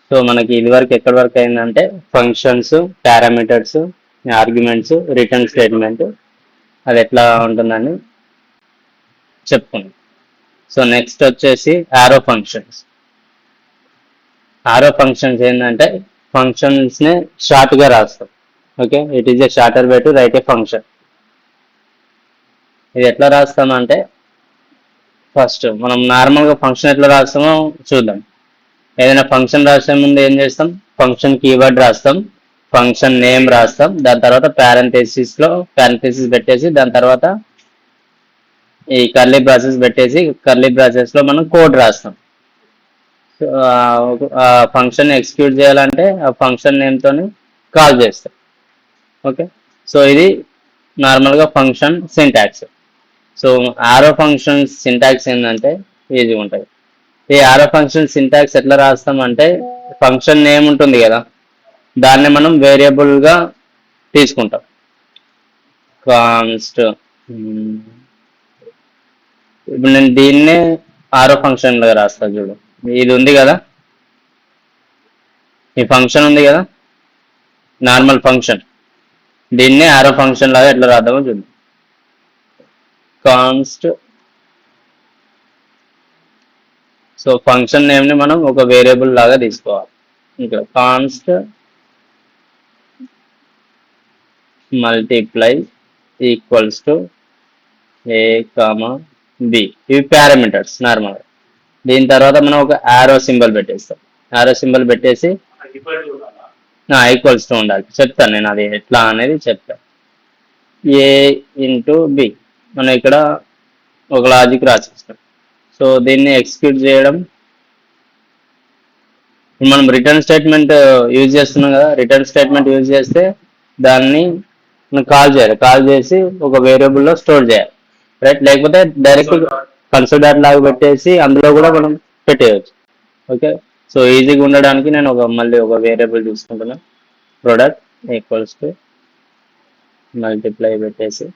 So మనకి ఇది వరకు ఎక్కడి వరకు అయిందంటే functions, parameters, arguments, return statement అది ఎట్లా ఉంటుందని చెప్పుకున్నాం. సో నెక్స్ట్ వచ్చేసి ఆరో ఫంక్షన్స్. ఆరో ఫంక్షన్స్ ఏంటంటే ఫంక్షన్స్ని షార్ట్గా రాస్తాం. Okay, it is a shorter way to right A function. ఇది ఎట్లా రాస్తామంటే ఫస్ట్ మనం నార్మల్గా ఫంక్షన్ ఎట్లా రాస్తామో చూద్దాం. ఏదైనా ఫంక్షన్ రాసే ముందు ఏం చేస్తాం, ఫంక్షన్ కీవర్డ్ రాస్తాం, ఫంక్షన్ నేమ్ రాస్తాం, దాని తర్వాత ప్యారంథెసిస్ పెట్టేసి దాని తర్వాత ఈ కర్లీ బ్రాసెస్ పెట్టేసి కర్లీ బ్రాసెస్లో మనం కోడ్ రాస్తాం. ఆ ఫంక్షన్ ఎగ్జిక్యూట్ చేయాలంటే ఆ ఫంక్షన్ నేమ్తో కాల్ చేస్తాం. ఓకే, సో ఇది నార్మల్గా ఫంక్షన్ సింటాక్స్. సో ఆరో ఫంక్షన్ సింటాక్స్ ఏంటంటే ఈజీగా ఉంటుంది. ఈ ఆరో ఫంక్షన్ సింటాక్స్ ఎట్లా రాస్తాం అంటే ఫంక్షన్ నేమ్ ఉంటుంది కదా, దాన్ని మనం వేరియబుల్గా తీసుకుంటాం. కాన్స్ట్ ఇప్పుడు నేను దీన్నే ఆరో ఫంక్షన్గా రాస్తాను చూడు. ఇది ఉంది కదా, ఈ ఫంక్షన్ ఉంది కదా, నార్మల్ ఫంక్షన్, దీన్నే ఆరో ఫంక్షన్ లాగా ఎట్లా రాద్దామో చూద్దాం. కాన్స్ట్, సో ఫంక్షన్ నేమ్ని మనం ఒక వేరియబుల్ లాగా తీసుకోవాలి. ఇంకా const multiply equals to A comma B, ఇవి పారామీటర్స్ నార్మల్గా. దీని తర్వాత మనం ఒక ఆరో సింబల్ పెట్టేస్తాం. ఆరో సింబల్ పెట్టేసి ఈక్వల్స్ టు ఉండాలి. చెప్తాను నేను అది ఎట్లా అనేది చెప్తాను. ఏ ఇంటూ బి మనం ఇక్కడ ఒక లాజిక్ రాసిస్తాం. సో దీన్ని ఎగ్జిక్యూట్ చేయడం, మనం రిటర్న్ స్టేట్మెంట్ యూజ్ చేస్తున్నాం కదా, రిటర్న్ స్టేట్మెంట్ యూజ్ చేస్తే దాన్ని కాల్ చేయాలి. కాల్ చేసి ఒక వేరియబుల్లో స్టోర్ చేయాలి, రైట్? లేకపోతే డైరెక్ట్ కన్సోల్ డాట్ లాగా పెట్టేసి అందులో కూడా మనం పెట్టేయచ్చు. ఓకే, సో ఈజీగా ఉండడానికి నేను మళ్ళీ ఒక వేరియబుల్ తీసుకుంటున్నాను. ప్రొడక్ట్ ఈక్వల్స్ టు మల్టిప్లై పెట్టేసి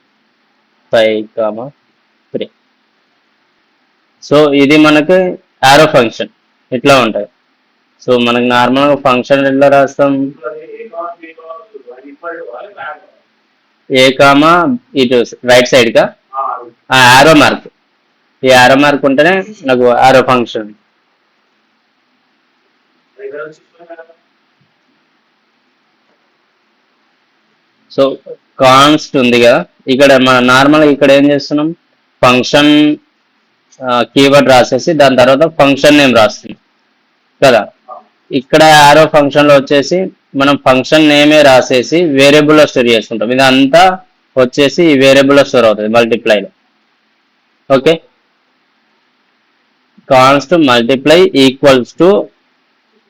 5,3. సో ఇది మనకి ఆరో ఫంక్షన్ ఇట్లా ఉంటుంది. సో మనకి నార్మల్గా ఫంక్షన్ ఎట్లా రాస్తాం, ఏ కామా ఇటు రైట్ సైడ్గా ఆరో మార్క్, ఈ ఆరో మార్క్ ఉంటేనే నాకు ఆరో ఫంక్షన్. సో కాన్స్ట్ ఉంది కదా, ఇక్కడ మన నార్మల్ ఇక్కడ ఏం చేస్తున్నాం, ఫంక్షన్ కీవర్డ్ రాసేసి దాని తర్వాత ఫంక్షన్ నేమ్ రాస్తున్నాం కదా. ఇక్కడ ఆరో ఫంక్షన్లో వచ్చేసి మనం ఫంక్షన్ నేమే రాసేసి వేరియబుల్లో స్టోర్ చేసుకుంటాం. ఇదంతా వచ్చేసి ఈ వేరియబుల్లో స్టోర్ అవుతుంది మల్టిప్లైలో. Okay, const multiply equals to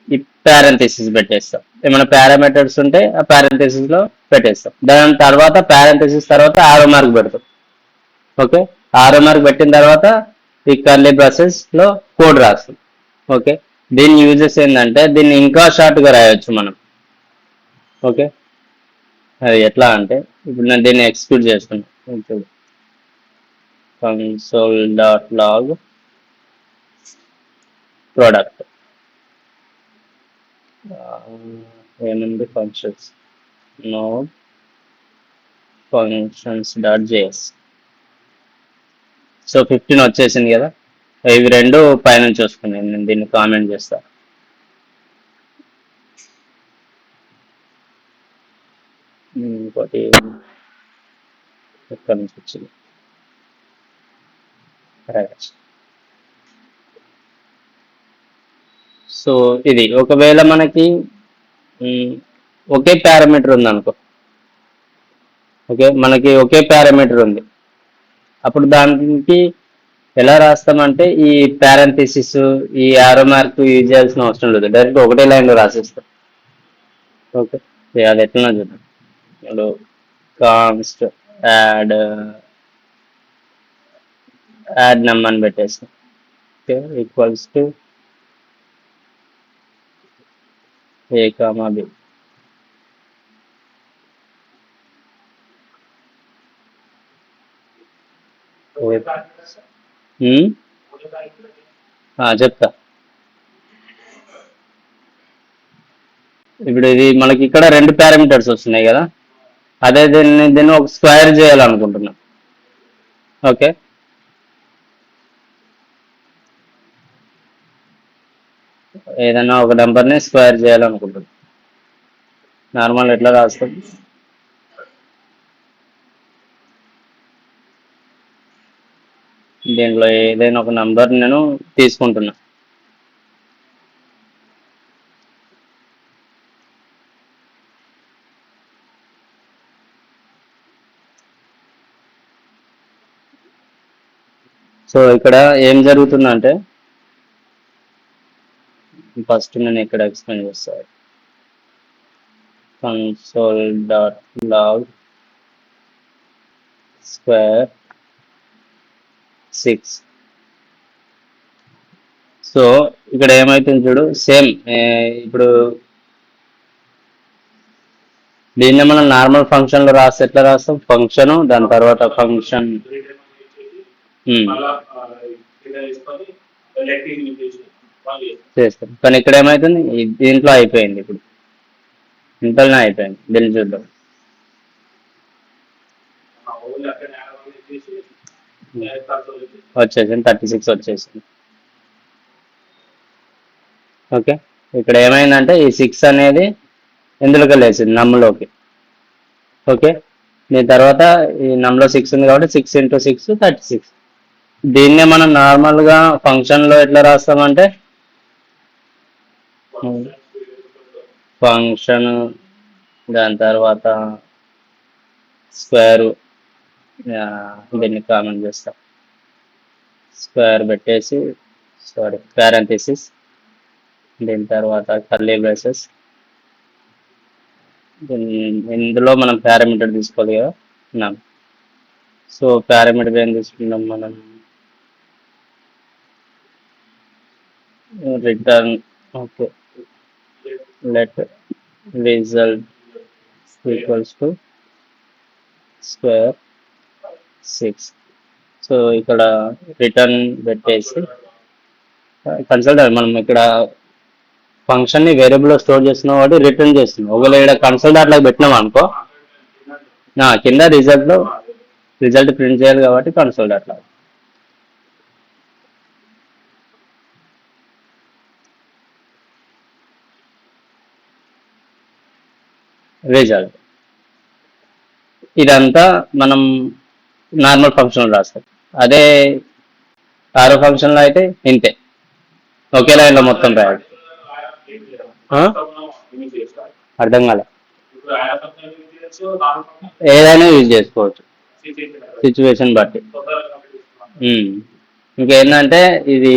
ఈ పారెంథసిస్ పెట్టేస్తాం. ఏమైనా పారామీటర్స్ ఉంటే ఆ పారెంథసిస్లో పెట్టేస్తాం. దాని తర్వాత పారెంథసిస్ తర్వాత ఆరో మార్క్ పెడతాం. ఓకే, ఆరో మార్క్ పెట్టిన తర్వాత ఈ కర్లీ బ్రాసెస్లో కోడ్ రాస్తాం. ఓకే, దీని యూజెస్ ఏంటంటే దీన్ని ఇంకా షార్ట్గా రాయొచ్చు మనం. ఓకే, అది ఎట్లా అంటే ఇప్పుడు నేను దీన్ని ఎగ్జిక్యూట్ చేస్తున్నాను. కన్సోల్ డాట్ లాగ్ ప్రోడక్ట్ ఏముంది, functions node functions dot JS. So 15 వచ్చేసింది కదా. ఇవి రెండు పైనుంచి వస్తున్నాయి, నేను దీన్ని కామెంట్ చేస్తాను. ఇంకోటి ఎక్కడి నుంచి వచ్చింది, రైట్. సో ఇది ఒకవేళ మనకి ఒకే పారామీటర్ ఉంది అనుకో. ఓకే, మనకి ఒకే పారామీటర్ ఉంది, అప్పుడు దానికి ఎలా రాస్తామంటే ఈ పారెంథసిస్ ఈ ఆరో మార్క్ యూజ్ చేయాల్సిన అవసరం లేదు, డైరెక్ట్ ఒకటే లైన్లో రాసేస్తాం. ఓకే, అది ఎట్లా చూద్దాం. ఇప్పుడు కాన్స్ట్ యాడ్ నమ్ అని పెట్టేస్తాం. Okay, equals to A comma B. చెప్తా. ఇప్పుడు ఇది మనకి ఇక్కడ 2 పారామీటర్స్ వస్తున్నాయి కదా, అదే దీన్ని ఒక స్క్వేర్ చేయాలనుకుంటున్నా. ఓకే, ఏదైనా ఒక నెంబర్ని స్క్వేర్ చేయాలనుకుంటున్నా. నార్మల్ ఎట్లా రాస్తాం, దీంట్లో ఏదైనా ఒక నెంబర్ నేను తీసుకుంటున్నా. సో ఇక్కడ ఏం జరుగుతుందంటే, ఫస్ట్ నేను ఇక్కడ ఎక్స్ప్లెయిన్ చేస్తాను. console.log square 6. సో ఇక్కడ ఏమైతుంది చూడు, సేమ్ ఇప్పుడు దీన్ని మనం నార్మల్ ఫంక్షన్ లో రాస్తే ఎట్లా రాస్తాం, ఫంక్షన్ దాని తర్వాత ఫంక్షన్ చేస్తాం. కానీ ఇక్కడ ఏమైతుంది, దీంట్లో అయిపోయింది, ఇప్పుడు ఇంతలోనే అయిపోయింది. దీన్ని చూద్దాం. వచ్చేసింది 36 వచ్చేసింది. ఓకే, ఇక్కడ ఏమైందంటే ఈ 6 అనేది ఎందులోకి లేచింది, నమ్లోకి. ఓకే, దీని తర్వాత ఈ నమ్లో 6 ఉంది కాబట్టి 6 × 6 36. దీన్నే మనం నార్మల్గా ఫంక్షన్లో ఎట్లా రాస్తామంటే, ఫంక్షన్ దాని తర్వాత స్క్వేరు, దీన్ని కామెంట్ చేస్తాం, స్క్వేర్ పెట్టేసి పారెంథసిస్, దీని తర్వాత కర్లీ బ్రేసెస్. ఇందులో మనం పారామీటర్ తీసుకోవాలి కదా. సో పారామీటర్ ఏం తీసుకున్నాం మనం, return. Okay, let result equals to square 6. So ఇక్కడ రిటర్న్ పెట్టేసి కన్సల్ట్, మనం ఇక్కడ ఫంక్షన్ ని వేరియబుల్ లో స్టోర్ చేస్తున్నాం కాబట్టి రిటర్న్ చేస్తున్నాం. ఒకవేళ ఇక్కడ కన్సోల్ అట్లా పెట్టినాం అనుకో, కింద రిజల్ట్ ప్రింట్ చేయాలి కాబట్టి కన్సోల్ అట్లా. రిజల్ట్ ఇదంతా మనం నార్మల్ ఫంక్షన్ రాస్తాం. అదే ఆరో ఫంక్షన్ లో అయితే ఇంతే, ఒకే లైన్ లో మొత్తం రాయాలి. అర్థం కాలే, ఏదైనా యూజ్ చేసుకోవచ్చు సిచ్యువేషన్ బట్టి. ఇంకేంటంటే ఇది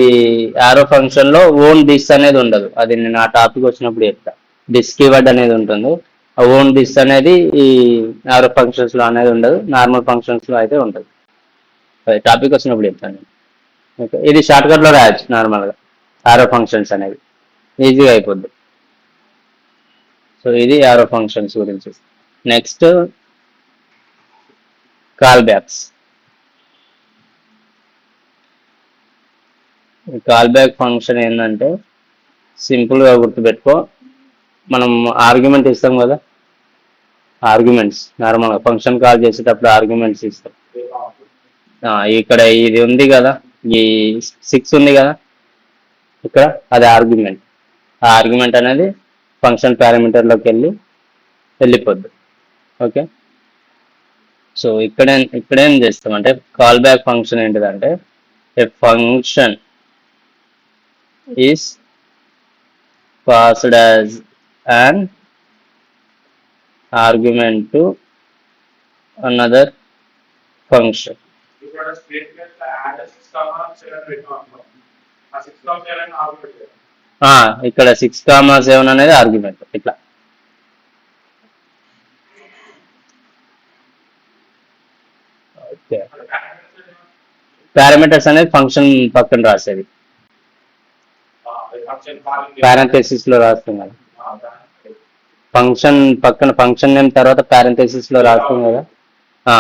ఆరో ఫంక్షన్ లో ఓన్ డిస్ అనేది ఉండదు, అది నేను ఆ టాపిక్ వచ్చినప్పుడు చెప్తా. డిస్ కీవర్డ్ అనేది ఉంటుంది, ఆ ఓన్ డిస్ అనేది ఈ ఆరో ఫంక్షన్స్ లో అనేది ఉండదు, నార్మల్ ఫంక్షన్స్ లో అయితే ఉంటుంది. అది టాపిక్ వచ్చినప్పుడు చెప్తాను. ఓకే, ఇది షార్ట్ కట్ లో రాయొచ్చు నార్మల్గా, ఆరో ఫంక్షన్స్ అనేది ఈజీగా అయిపోద్ది. సో ఇది ఆరో ఫంక్షన్స్ గురించి. Next call backs. Call back function ఏంటంటే సింపుల్గా గుర్తుపెట్టుకో, మనం ఆర్గ్యుమెంట్ ఇస్తాం కదా, ఆర్గ్యుమెంట్స్ నార్మల్గా ఫంక్షన్ కాల్ చేసేటప్పుడు ఆర్గ్యుమెంట్స్ ఇస్తాం. ఇక్కడ ఇది ఉంది కదా, ఈ 6 ఉంది కదా ఇక్కడ, అది ఆర్గ్యుమెంట్. ఆ ఆర్గ్యుమెంట్ అనేది ఫంక్షన్ పారామీటర్లోకి వెళ్ళిపోద్ది. ఓకే, సో ఇక్కడేం చేస్తామంటే, కాల్ బ్యాక్ ఫంక్షన్ ఏంటిదంటే, a function is passed as an argument to another function. ఇక్కడ 6,7 అనేది ఆర్గ్యుమెంట్. ఇట్లా పారామీటర్స్ అనేది ఫంక్షన్ పక్కన రాసేది, పారెంథసిస్ లో రాస్తాం కదా. ఫంక్షన్ పక్కన ఫంక్షన్ నేమ్ తర్వాత పారెంథసిస్ లో రాస్తాం కదా,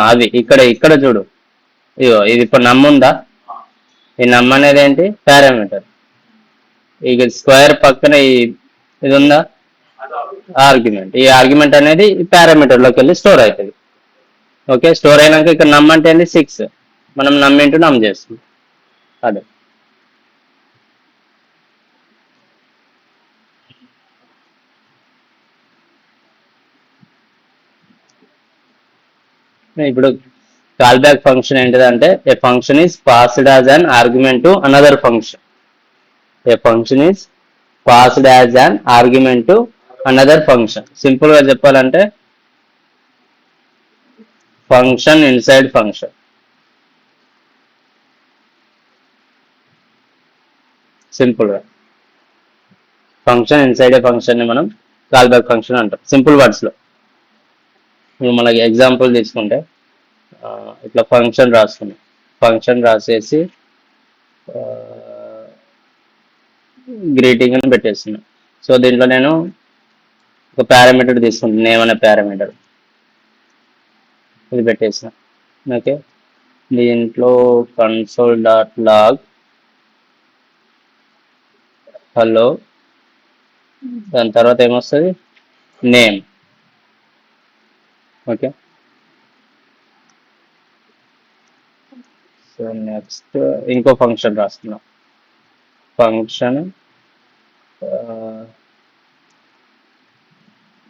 అది ఇక్కడ చూడు. ఇగో ఇది ఇప్పుడు నమ్ముందా, ఈ నమ్ అనేది ఏంటి, పారామీటర్. ఇక స్క్వేర్ పక్కన ఇది ఉందా, ఆర్గ్యుమెంట్. ఈ ఆర్గ్యుమెంట్ అనేది పారామీటర్ లోకి వెళ్ళి స్టోర్ అవుతుంది. ఓకే, స్టోర్ అయినాక ఇక్కడ నమ్ అంటే ఏంది 6, మనం నమ్ ఇంటూ నమ్ చేస్తుంది అదే. ఇప్పుడు కాల్ బ్యాక్ ఫంక్షన్ ఏంటిదంటే a function is passed as an argument to another function. A function is passed as an argument to another function. Simple గా చెప్పాలంటే ఫంక్షన్ ఇన్సైడ్ ఫంక్షన్. సింపుల్ గా ఫంక్షన్ ఇన్సైడ్ ఏ ఫంక్షన్ ని మనం call back function అంటాం simple words లో. ఇప్పుడు మనకి example తీసుకుంటే ఇట్లా ఫంక్షన్ రాసుకున్నాం, ఫంక్షన్ రాసేసి గ్రీటింగ్ అని పెట్టేస్తున్నాం. సో దీంట్లో నేను ఒక పారామీటర్ తీసుకుంటాను, నేమ్ అనే పారామీటర్, ఇది పెట్టేసిన. ఓకే, దీంట్లో కన్సోల్ డాట్ లాగ్ హలో, దాని తర్వాత ఏమొస్తుంది నేమ్. ఓకే, సో నెక్స్ట్ ఇంకో ఫంక్షన్ రాస్తున్నాం, ఫంక్షన్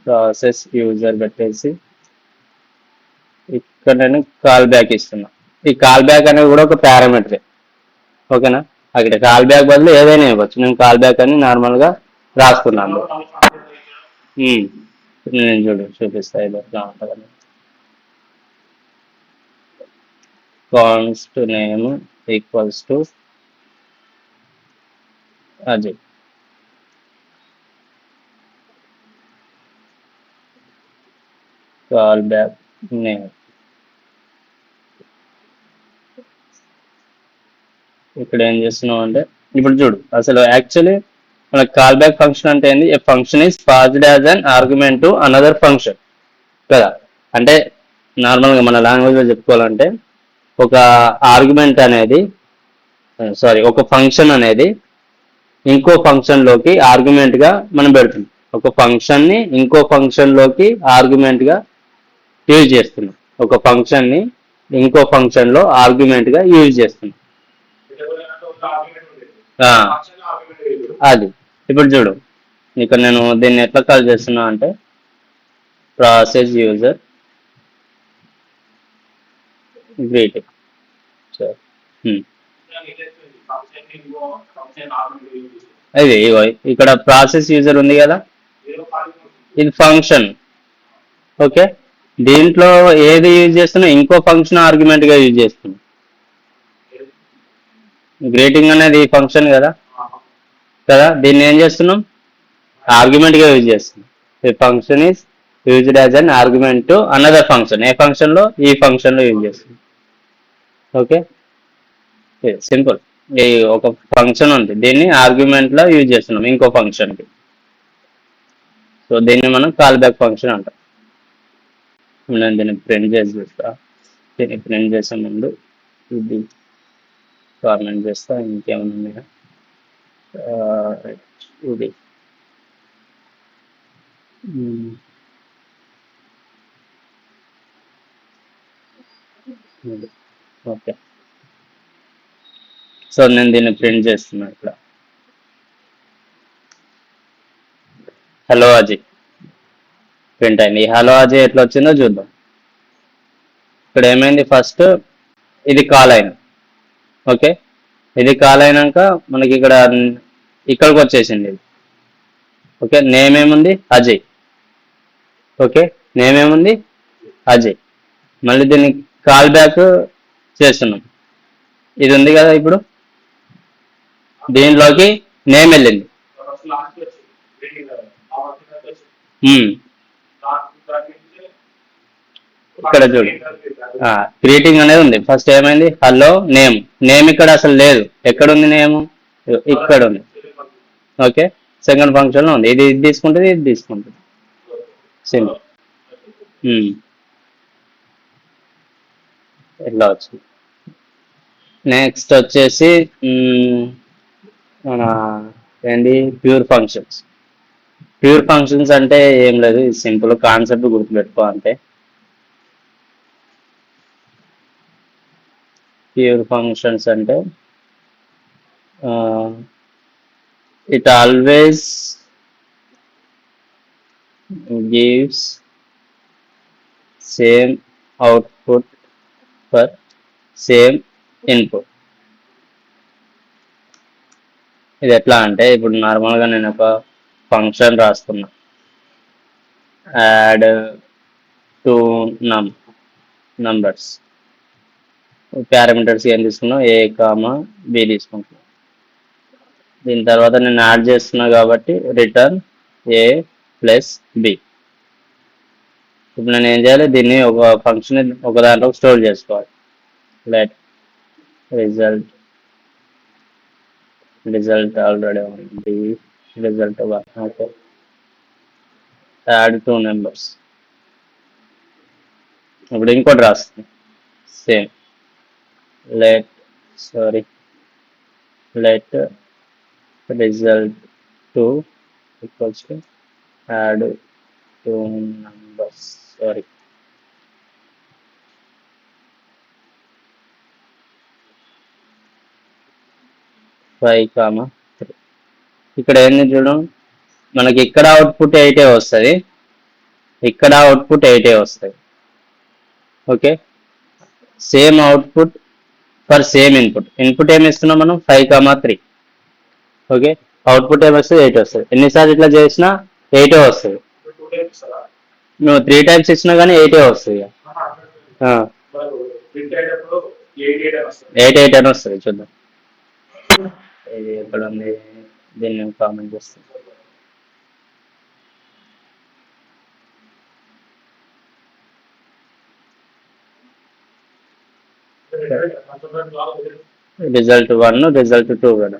ప్రాసెస్ యూజర్ పెట్టేసి ఇక్కడ నేను కాల్ బ్యాక్ ఇస్తున్నా. ఈ కాల్ బ్యాక్ అనేది కూడా ఒక పారామీటర్. ఓకేనా, అక్కడ కాల్ బ్యాక్ బదులు ఏదైనా ఇవ్వచ్చు, నేను కాల్ బ్యాక్ అని నార్మల్గా రాసుకున్నాను. నేను చూపిస్తా ఇది ఎట్లా ఉంటుందని. కాన్స్ట్ నేమ్ ఈక్వల్స్ టు అది కాల్ బ్యాక్ నేమ్. ఇక్కడ ఏం చేస్తున్నాం అంటే ఇప్పుడు చూడు, అసలు యాక్చువల్లీ మనకు కాల్ బ్యాక్ ఫంక్షన్ అంటే ఏంది, a function is passed as an argument to another function కదా. అంటే నార్మల్గా మన లాంగ్వేజ్లో చెప్పుకోవాలంటే ఒక ఆర్గ్యుమెంట్ అనేది ఒక ఫంక్షన్ అనేది ఇంకో ఫంక్షన్లోకి ఆర్గ్యుమెంట్గా మనం పెడుతున్నాం. ఒక ఫంక్షన్ని ఇంకో ఫంక్షన్లోకి ఆర్గ్యుమెంట్గా యూజ్ చేస్తున్నాం. ఒక ఫంక్షన్ని ఇంకో ఫంక్షన్లో ఆర్గ్యుమెంట్గా యూజ్ చేస్తున్నాం. అది ఇప్పుడు చూడు, ఇక్కడ నేను దీన్ని ఎట్లా కాల్ చేస్తున్నా అంటే ప్రాసెస్ యూజర్ గ్రీటింగ్. అది ఇక్కడ ప్రాసెస్ యూజర్ ఉంది కదా, ఇది ఫంక్షన్. ఓకే, దీంట్లో ఏది యూజ్ చేస్తున్నా ఇంకో ఫంక్షన్ ఆర్గ్యుమెంట్గా యూజ్ చేస్తున్నాం. గ్రీటింగ్ అనేది ఫంక్షన్ కదా కదా, దీన్ని ఏం చేస్తున్నాం ఆర్గ్యుమెంట్గా యూజ్ చేస్తున్నాం. ఈ function is used as an argument to another function. ఏ ఫంక్షన్లో ఈ ఫంక్షన్లో యూజ్ చేస్తున్నాం. Okay, simple. ఈ ఒక ఫంక్షన్ ఉంది, దీన్ని ఆర్గ్యుమెంట్లో యూజ్ చేస్తున్నాం ఇంకో ఫంక్షన్కి. సో దీన్ని మనం కాల్ బ్యాక్ ఫంక్షన్ అంటాం. నేను దీన్ని ప్రింట్ చేసి చూస్తా. దీన్ని ప్రింట్ చేసే ముందు ఇది కామెంట్ చేస్తా, ఇంకేమైనా ఉన్నాయా. ఇది ఓకే, సో నేను దీన్ని ప్రింట్ చేస్తున్నా. ఇక్కడ హలో అజయ్ ప్రింట్ అయింది. ఈ హలో అజయ్ ఎట్లా వచ్చిందో చూద్దాం. ఇక్కడ ఏమైంది, ఫస్ట్ ఇది కాల్ అయింది. ఓకే, ఇది కాల్ అయినాక మనకి ఇక్కడికి వచ్చేసింది ఇది. ఓకే, నేమ్ ఏముంది అజయ్. ఓకే, నేమ్ ఏముంది అజయ్. మళ్ళీ దీన్ని కాల్ బ్యాక్ చేస్తున్నాం, ఇది ఉంది కదా. ఇప్పుడు దీనిలోకి నేమ్ వెళ్ళింది. ఇక్కడ చూడు, గ్రీటింగ్ అనేది ఉంది. ఫస్ట్ ఏమైంది హలో నేమ్. నేమ్ ఇక్కడ అసలు లేదు. ఎక్కడుంది నేమ్, ఇక్కడ ఉంది. ఓకే, సెకండ్ ఫంక్షన్లో ఉంది. ఇది తీసుకుంటుంది, ఇది తీసుకుంటుంది. సింపుల్. ఎట్లా వచ్చింది. నెక్స్ట్ వచ్చేసి మన ఏంటి ప్యూర్ ఫంక్షన్స్. ప్యూర్ ఫంక్షన్స్ అంటే ఏం లేదు, సింపుల్ కాన్సెప్ట్ గుర్తుపెట్టుకో అంతే. ప్యూర్ ఫంక్షన్స్ అంటే it always gives same output for same input. ఇది ఎట్లా అంటే ఇప్పుడు నార్మల్గా నేను ఒక ఫంక్షన్ రాస్తున్నా, యాడ్ టూ నంబర్స్, పారామీటర్స్ ఏం తీసుకున్నాం, ఏ కామా బి తీసుకుంటున్నాం. దీని తర్వాత నేను యాడ్ చేస్తున్నా కాబట్టి రిటర్న్ ఏ ప్లస్ బి. ఇప్పుడు నేను ఏం చేయాలి, దీన్ని ఒక ఫంక్షన్ ఒక దాంట్లో స్టోర్ చేసుకోవాలి. లెట్ రిజల్ట్ ఆల్రెడీ ఉంది, result 1. Okay, add two numbers. ఇప్పుడు ఇంకోటి రాస్తుంది same, let result 2 equals to add two numbers. 5, 3. ఇక్కడ ఏంది చూడం, మనకి ఇక్కడ అవుట్పుట్ 8 వస్తుంది, ఇక్కడ అవుట్పుట్ 8 వస్తుంది. Okay, same output for same input ఏమి ఇస్తున్నాం మనం, 5, 3. ఓకే, అవుట్పుట్ ఏమి వస్తుంది, 8 వస్తుంది. ఎన్నిసార్లు ఇట్లా చేసినా 8 వస్తుంది. నువ్వు 3 టైమ్స్ ఇచ్చినా కానీ 8 వస్తుంది. 8 అని వస్తుంది. చూద్దాం ఇది ఎక్కడ ఉంది, దీన్ని కామెంట్ చేస్తాను. రిజల్ట్ 1, రిజల్ట్ 2 కదా.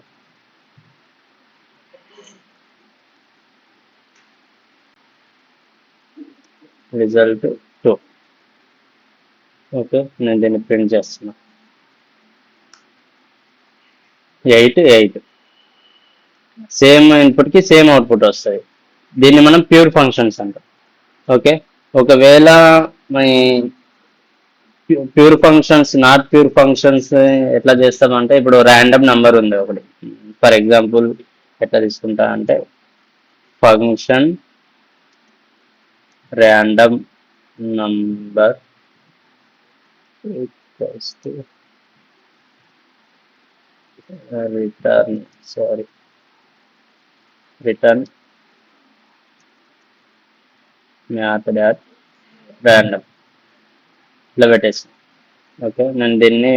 రిజల్ట్ 2. ఓకే, నేను దీన్ని ప్రింట్ చేస్తున్నా. 8 సేమ్ ఇన్పుట్కి సేమ్ అవుట్పుట్ వస్తుంది. దీన్ని మనం ప్యూర్ ఫంక్షన్స్ అంటాం. ఓకే, ఒకవేళ మీ pure functions, not pure functions ఎట్లా చేస్తామంటే, ఇప్పుడు ర్యాండమ్ నెంబర్ ఉంది ఒకటి, ఫర్ ఎగ్జాంపుల్ ఎట్లా తీసుకుంటా అంటే function random number return math dot random ఇట్లా పెట్టేసి. ఓకే, నేను దీన్ని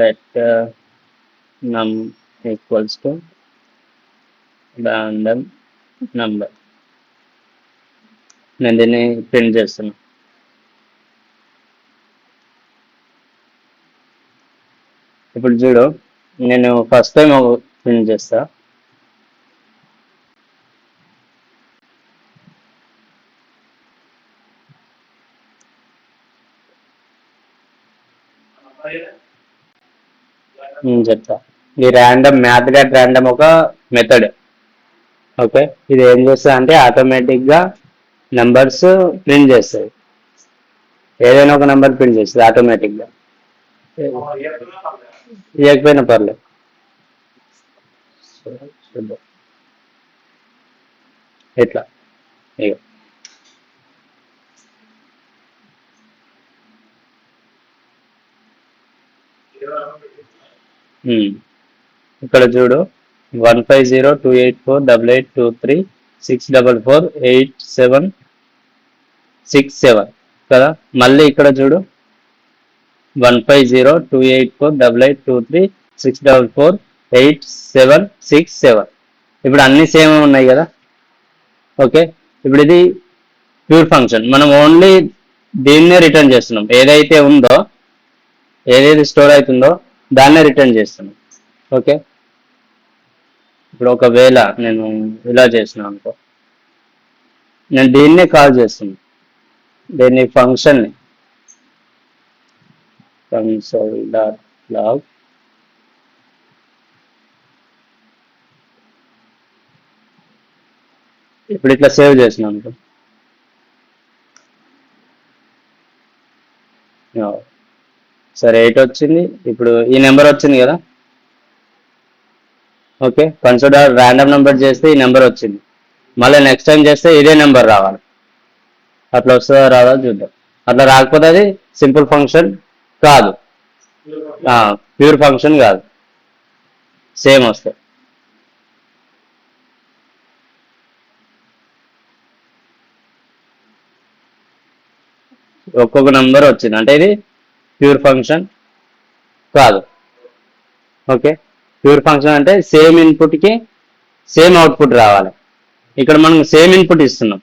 లెట్ నమ్ ఈక్వల్స్ టు ర్యాండమ్ నంబర్. నేను దీన్ని ప్రింట్ చేస్తున్నా. ఇప్పుడు చూడు, నేను ఫస్ట్ టైం ప్రింట్ చేస్తా. చెప్తా. ఈ మ్యాథ్ డాట్ ర్యాండమ్ ఒక మెథడ్. ఓకే, ఇది ఏం చేస్తుంది అంటే ఆటోమేటిక్గా నెంబర్స్ ప్రింట్ చేస్తుంది, ఏదైనా ఒక నెంబర్ ప్రింట్ చేస్తుంది ఆటోమేటిక్గా, ఇవ్వకపోయినా పర్లేదు. చూద్దాం ఎట్లా. ఇక ఇక్కడ చూడు, 150284823644877 కదా. మళ్ళీ ఇక్కడ చూడు, 150284823644877. ఇప్పుడు అన్ని సేమ్ ఉన్నాయి కదా. ఓకే, ఇప్పుడు ఇది ప్యూర్ ఫంక్షన్, మనం ఓన్లీ దీన్నే రిటర్న్ చేస్తున్నాం, ఏదైతే ఉందో, ఏదైతే స్టోర్ అవుతుందో దాన్నే రిటర్న్ చేస్తున్నాం. ఓకే, ఇప్పుడు ఒకవేళ నేను ఇలా చేసిన అనుకో, నేను దీన్నే కాల్ చేస్తున్నాను, దీన్ని ఫంక్షన్ని console.log ఇప్పుడు ఇట్లా సేవ్ చేసినాం అనుకో. సరే 8 వచ్చింది. ఇప్పుడు ఈ నెంబర్ వచ్చింది కదా. ఓకే, కన్సిడర్ ర్యాండమ్ నెంబర్ చేస్తే ఈ నెంబర్ వచ్చింది. మళ్ళీ నెక్స్ట్ టైం చేస్తే ఇదే నెంబర్ రావాలి. అట్లా వస్తుందా రాదా చూద్దాం. అట్లా రాకపోతే అది సింపుల్ ఫంక్షన్ కాదు, ప్యూర్ ఫంక్షన్ కాదు. సేమ్ వస్తాయి. ఒక్కొక్క నెంబర్ వచ్చింది అంటే ఇది ప్యూర్ ఫంక్షన్ కాదు. ఓకే, ప్యూర్ ఫంక్షన్ అంటే సేమ్ ఇన్పుట్కి సేమ్ అవుట్పుట్ రావాలి. ఇక్కడ మనం సేమ్ ఇన్పుట్ ఇస్తున్నాం.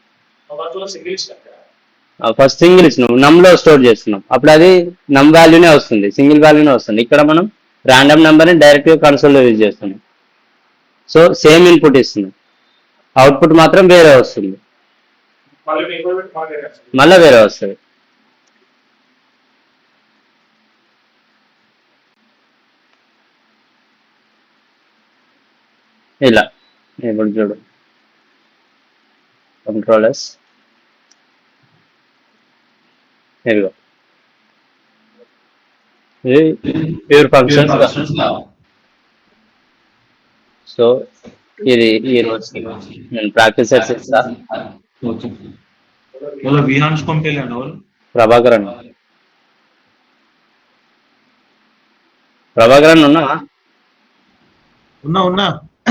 ఫస్ట్ సింగిల్ ఇచ్చినాం, నమ్లో స్టోర్ చేస్తున్నాం, అప్పుడు అది నమ్ వాల్యూనే వస్తుంది, సింగిల్ వాల్యూనే వస్తుంది. ఇక్కడ మనం ర్యాండమ్ నెంబర్ని డైరెక్ట్గా కన్సోల్లో యూజ్ చేస్తున్నాం. సో సేమ్ ఇన్పుట్ ఇస్తున్నాం, అవుట్పుట్ మాత్రం వేరే వస్తుంది, మళ్ళీ వేరే వస్తుంది. ఇలా ఇప్పుడు చూడు, కంట్రోలర్స్ ఇదిగో ఇది ప్యూర్ ఫంక్షన్స్. సో ఇది ఈ రోజు నేను ప్రాక్టీస్ సెట్స్ ఇస్తా. ప్రభాకరన్ ఉన్నా ఉన్నా